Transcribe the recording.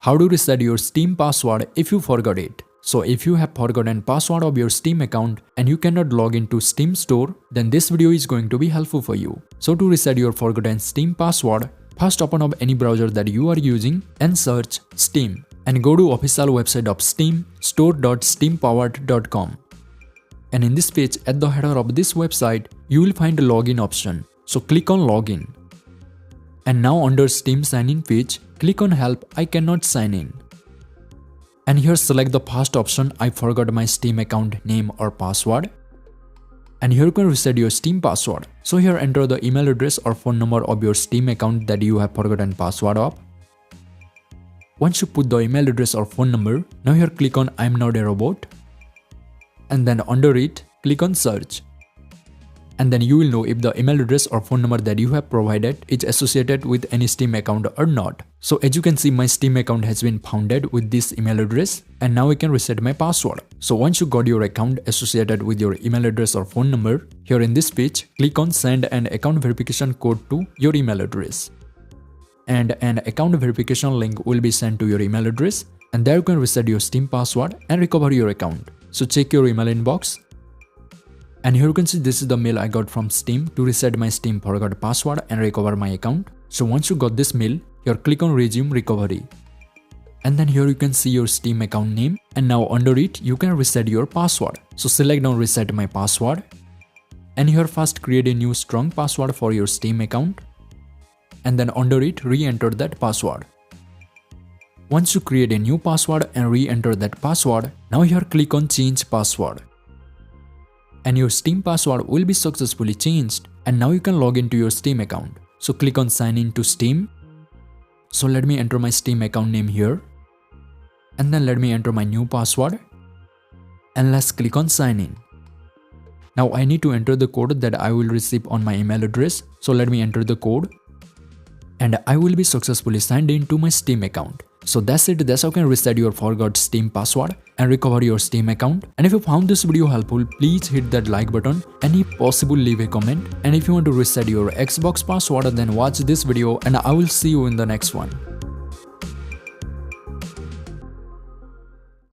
How to reset your Steam password if you forgot it. So if you have forgotten password of your Steam account and you cannot log into Steam store, then this video is going to be helpful for you. So to reset your forgotten Steam password, first open up any browser that you are using and search Steam and go to official website of Steam, store.steampowered.com. And in this page at the header of this website, you will find a login option. So click on login. And now under Steam sign in page, click on help, I cannot sign in. And here select the first option, I forgot my Steam account name or password. And here you can reset your Steam password. So here enter the email address or phone number of your Steam account that you have forgotten password of. Once you put the email address or phone number, now here click on I'm not a robot. And then under it, click on search. And then you will know if the email address or phone number that you have provided is associated with any Steam account or not. So as you can see, my Steam account has been founded with this email address and now I can reset my password. So once you got your account associated with your email address or phone number, here in this page, click on send an account verification code to your email address. And an account verification link will be sent to your email address and there you can reset your Steam password and recover your account. So check your email inbox. And here you can see this is the mail I got from Steam to reset my Steam forgot password and recover my account. So once you got this mail, here click on resume recovery. And then here you can see your Steam account name and now under it you can reset your password. So select on reset my password. And here first create a new strong password for your Steam account. And then under it re-enter that password. Once you create a new password and re-enter that password, now here click on change password. And your Steam password will be successfully changed and now you can log into your Steam account. So click on sign in to Steam. So let me enter my Steam account name here. And then let me enter my new password. And let's click on sign in. Now I need to enter the code that I will receive on my email address. So let me enter the code. And I will be successfully signed in to my Steam account. So that's it, that's how you can reset your forgot Steam password and recover your Steam account. And if you found this video helpful, please hit that like button and if possible leave a comment. And if you want to reset your Xbox password, then watch this video and I will see you in the next one.